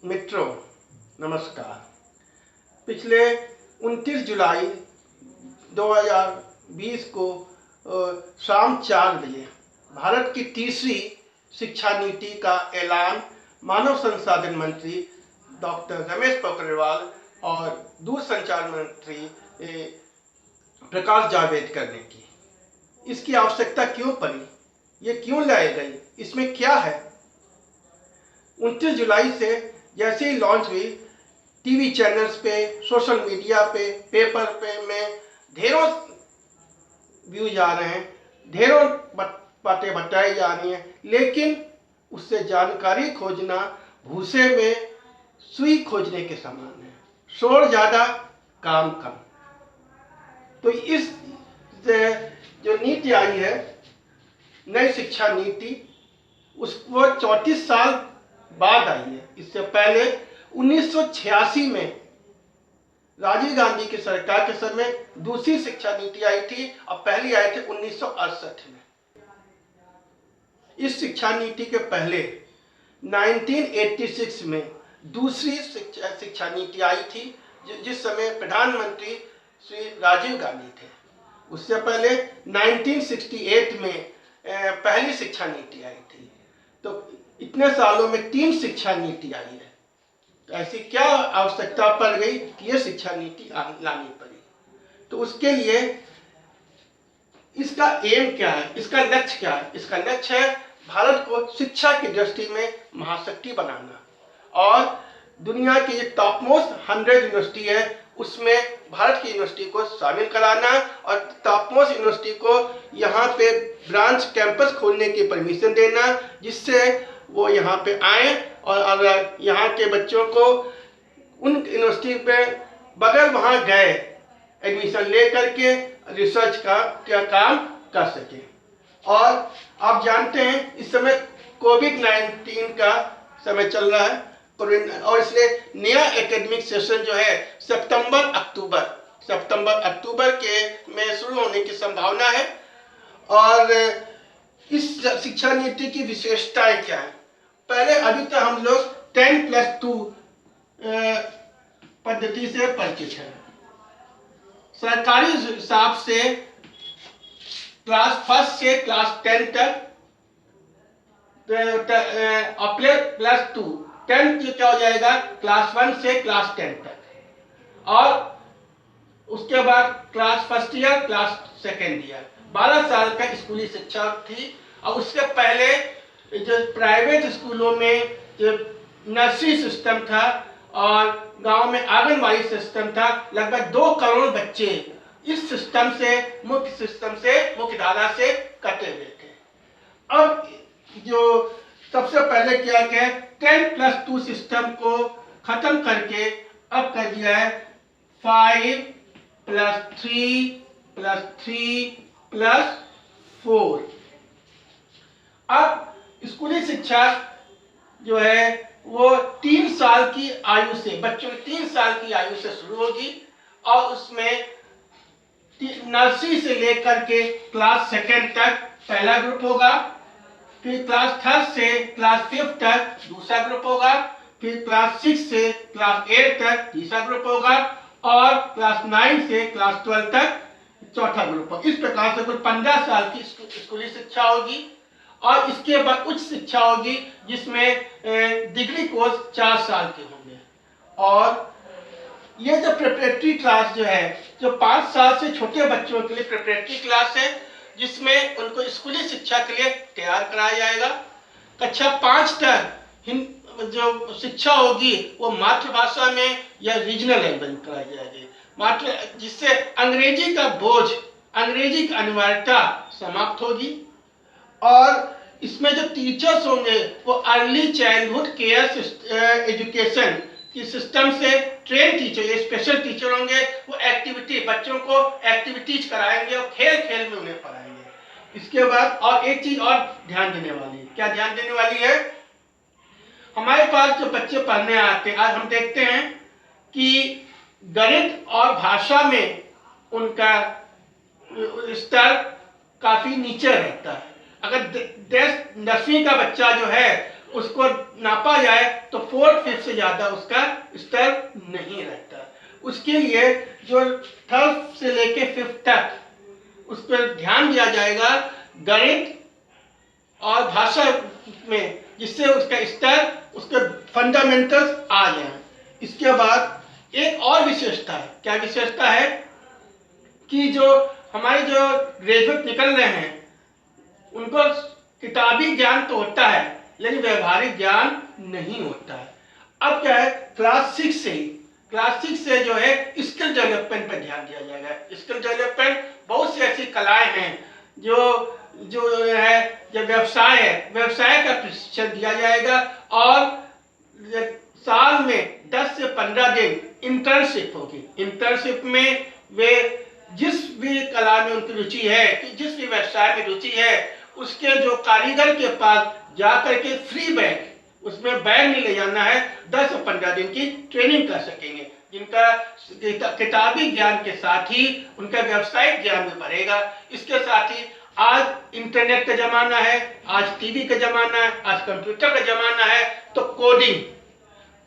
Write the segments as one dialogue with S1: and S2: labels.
S1: मित्रों, नमस्कार। पिछले 29 जुलाई 2020 को शाम 4 बजे भारत की तीसरी शिक्षा नीति का ऐलान मानव संसाधन मंत्री डॉक्टर रमेश पोखरियाल और दूरसंचार मंत्री प्रकाश जावड़ेकर ने की। इसकी आवश्यकता क्यों पड़ी, ये क्यों लाई गई, इसमें क्या है? 29 जुलाई से जैसे ही लॉन्च हुई, टीवी चैनल्स पे, सोशल मीडिया पे, पेपर पे में ढेरों व्यूज आ रहे हैं, ढेरों बातें बताई जा रही हैं, लेकिन उससे जानकारी खोजना भूसे में सुई खोजने के समान है। शोर ज़्यादा, काम कम। तो इस जो नीति आई है, नई शिक्षा नीति, वो 34 साल बाद आई है। इससे पहले 1986 में राजीव गांधी की सरकार के समय दूसरी शिक्षा नीति आई थी और पहली आई थी 1968 में। इस शिक्षा नीति के पहले 1986 में दूसरी शिक्षा नीति आई थी, जिस समय प्रधानमंत्री श्री राजीव गांधी थे। उससे पहले 1968 में पहली शिक्षा नीति आई थी। तो इतने सालों में 3 शिक्षा नीति आई है। तो ऐसी क्या आवश्यकता पड़ गई कि यह शिक्षा नीति लानी पड़ी? तो उसके लिए इसका एम क्या है, इसका लक्ष्य क्या है? इसका लक्ष्य है भारत को शिक्षा की दृष्टि में महाशक्ति बनाना और दुनिया की जो टॉप मोस्ट 100 यूनिवर्सिटी है, उसमें भारत की यूनिवर्सिटी को शामिल कराना और टॉप मोस्ट यूनिवर्सिटी को यहाँ पे ब्रांच कैंपस खोलने की परमिशन देना, जिससे वो यहाँ पे आए और यहाँ के बच्चों को उन यूनिवर्सिटी पे बगैर वहाँ गए एडमिशन ले करके रिसर्च का काम कर सके। और आप जानते हैं इस समय कोविड-19 का समय चल रहा है और इसलिए नया एकेडमिक सेशन जो है सितंबर अक्टूबर के में शुरू होने की संभावना है। और इस शिक्षा नीति की विशेषताएं क्या है? पहले अभी तक हम लोग 10+2 पद्धति से परिचित हैं। सरकारी हिसाब से क्लास 1 से क्लास 10 तक +2 10 क्या हो जाएगा? क्लास 1 से क्लास 10 तक, और उसके बाद class 1 year, class 2nd year, 12 साल का स्कूली शिक्षा थी। और उसके पहले जो प्राइवेट स्कूलों में जो नर्सरी सिस्टम था और गांव में आंगनबाड़ी सिस्टम था, लगभग 2 करोड़ बच्चे इस सिस्टम से, मुख्य धारा से कटे हुए थे। अब जो सबसे पहले किया गया 10+2 सिस्टम को खत्म करके अब कर दिया है 5+3+3+4। अब स्कूली शिक्षा जो है वो 3 साल की आयु से, बच्चों की 3 साल की आयु से शुरू होगी और उसमें नर्सरी से लेकर के क्लास 2nd तक पहला ग्रुप होगा, फिर क्लास 3rd से क्लास 5th तक दूसरा ग्रुप होगा, फिर क्लास 6 से क्लास 8 तक तीसरा ग्रुप होगा और क्लास 9 से क्लास 12 तक चौथा ग्रुप होगा। इस प्रकार से कुल 15 साल की स्कूली शिक्षा होगी और इसके बाद उच्च शिक्षा होगी, जिसमें डिग्री कोर्स 4 साल के होंगे। और ये जो प्रिपरेटरी क्लास जो है, जो 5 साल से छोटे बच्चों के लिए प्रिपरेटरी क्लास है, जिसमें उनको स्कूली शिक्षा के लिए तैयार कराया जाएगा। कक्षा 5 तक जो शिक्षा होगी वो मातृभाषा में या रीजनल लैंग्वेज में कराई जाएगी, जिससे अंग्रेजी का बोझ, अंग्रेजी की अनिवार्यता समाप्त होगी। और इसमें जो टीचर्स होंगे वो अर्ली चाइल्डहुड केयर एजुकेशन की सिस्टम से ट्रेन टीचर, ये स्पेशल टीचर होंगे, वो एक्टिविटी, बच्चों को एक्टिविटीज कराएंगे और खेल खेल में उन्हें पढ़ाएंगे। इसके बाद और एक चीज और ध्यान देने वाली है। क्या ध्यान देने वाली है? हमारे पास जो बच्चे पढ़ने आते हैं, आज हम देखते हैं कि गणित और भाषा में उनका स्तर काफी नीचे रहता है। अगर 10वीं का बच्चा जो है उसको नापा जाए तो 4th 5th से ज़्यादा उसका स्तर नहीं रहता। उसके लिए जो 3rd से लेके 5th तक उस पर ध्यान दिया जाएगा गणित और भाषा में, जिससे उसका स्तर, उसके फंडामेंटल्स आ जाए। इसके बाद एक और विशेषता है। क्या विशेषता है कि जो हमारे जो ग्रेजुएट निकल रहे हैं उनको किताबी ज्ञान तो होता है लेकिन व्यवहारिक ज्ञान नहीं होता है। अब क्या है, क्लास 6 से जो है स्किल डेवलपमेंट पर ध्यान दिया जाएगा। स्किल डेवलपमेंट, बहुत सी ऐसी कलाएं हैं जो है, जब व्यवसाय है, व्यवसाय का प्रशिक्षण दिया जाएगा और साल में 10 से 15 दिन इंटर्नशिप होगी। इंटर्नशिप में वे जिस भी कला में उनकी रुचि है, जिस भी व्यवसाय में रुचि है, उसके जो कारीगर के पास जाकर के फ्री बैग, उसमें बैग नहीं ले जाना है, 10 से 15 दिन की ट्रेनिंग कर सकेंगे, जिनका किताबी ज्ञान के साथ ही उनका व्यवसायिक ज्ञान भी बढ़ेगा। इसके साथ ही आज इंटरनेट का जमाना है, आज टीवी का जमाना है, आज कंप्यूटर का जमाना है, तो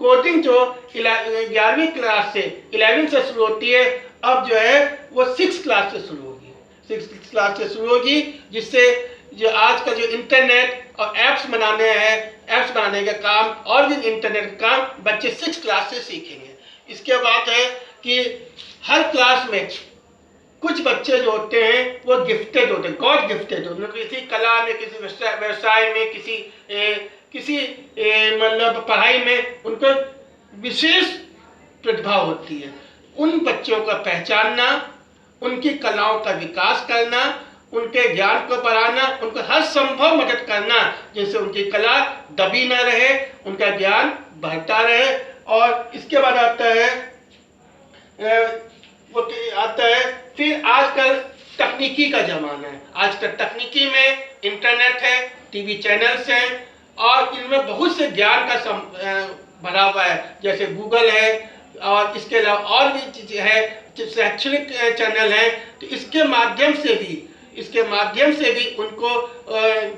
S1: कोडिंग जो 11वीं क्लास से 11 से शुरू होती है, अब जो है वो 6 क्लास से शुरू होगी। 6 क्लास से शुरू होगी, जिससे जो आज का जो इंटरनेट और ऐप्स बनाने का काम और भी इंटरनेट का काम बच्चे 6 क्लास से सीखेंगे। इसके बाद है कि हर क्लास में कुछ बच्चे जो होते हैं वो गिफ्टेड होते हैं, गॉड गिफ्टेड होते हैं, किसी कला में, किसी व्यवसाय में, किसी मतलब पढ़ाई में उनको विशेष प्रतिभा होती है। उन बच्चों का पहचानना, उनकी कलाओं का विकास करना, उनके ज्ञान को बढ़ाना, उनको हर संभव मदद करना, जिससे उनकी कला दबी न रहे, उनका ज्ञान बढ़ता रहे। और इसके बाद आता है फिर आजकल तकनीकी का जमाना है। आजकल तकनीकी में इंटरनेट है, टीवी चैनल्स हैं और इनमें बहुत से ज्ञान का भरा हुआ है, जैसे गूगल है और इसके अलावा और भी चीजें हैं, शैक्षणिक चैनल हैं। तो इसके माध्यम से भी उनको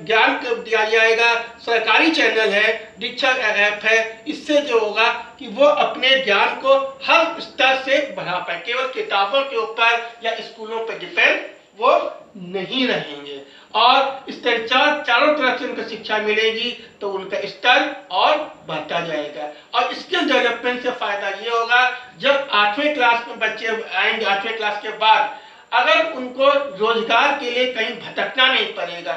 S1: ज्ञान दिया जाएगा। सरकारी चैनल है, दीक्षा ऐप है, इससे जो होगा कि वो अपने ज्ञान को हर स्तर से बढ़ा पाए, केवल किताबों के ऊपर या स्कूलों पर डिपेंड वो नहीं रहेंगे। और इस तरह चारों तरफ से उनको शिक्षा मिलेगी तो उनका स्तर और बढ़ता जाएगा। और स्किल डेवलपमेंट से फायदा ये होगा, जब 8वीं क्लास में बच्चे आएंगे, 8वीं क्लास के बाद अगर उनको रोजगार के लिए कहीं भटकना नहीं पड़ेगा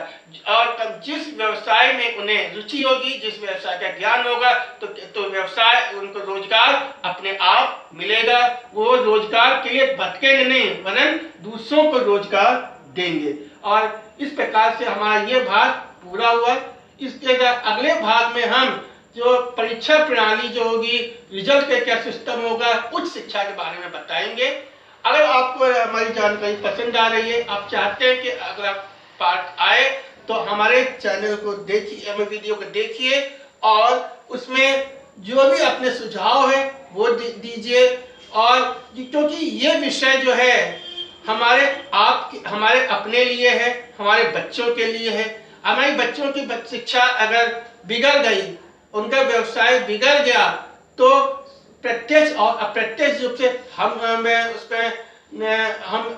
S1: और जिस व्यवसाय में उन्हें रुचि होगी, जिस व्यवसाय का ज्ञान होगा, तो व्यवसाय उनको रोजगार अपने आप मिलेगा। वो रोजगार के लिए भटकेंगे नहीं, वरन दूसरों को रोजगार देंगे। और इस प्रकार से हमारा ये भाग पूरा हुआ। इसके अगले भाग में हम जो परीक्षा प्रणाली जो होगी, रिजल्ट का क्या सिस्टम होगा, उच्च शिक्षा के बारे में बताएंगे। अगर आपको हमारी जानकारी पसंद आ रही है, आप चाहते हैं कि अगला पार्ट आए, तो हमारे चैनल को देखिए, वीडियो को देखिए और उसमें जो भी अपने सुझाव है वो दीजिए। और क्योंकि ये विषय जो है हमारे अपने लिए है, हमारे बच्चों के लिए है। हमारे बच्चों की शिक्षा अगर बिगड़ गई, उनका व्यवसाय बिगड़ गया, तो प्रत्यक्ष और अप्रत्यक्ष रूप से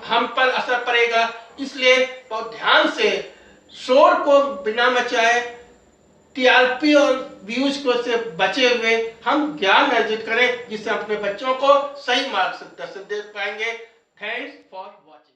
S1: हम पर असर पड़ेगा। इसलिए बहुत ध्यान से, शोर को बिना मचाए, टीआरपी और व्यूज को से बचे हुए हम ज्ञान अर्जित करें, जिससे अपने बच्चों को सही मार्गदर्शन दे पाएंगे। Thanks for watching.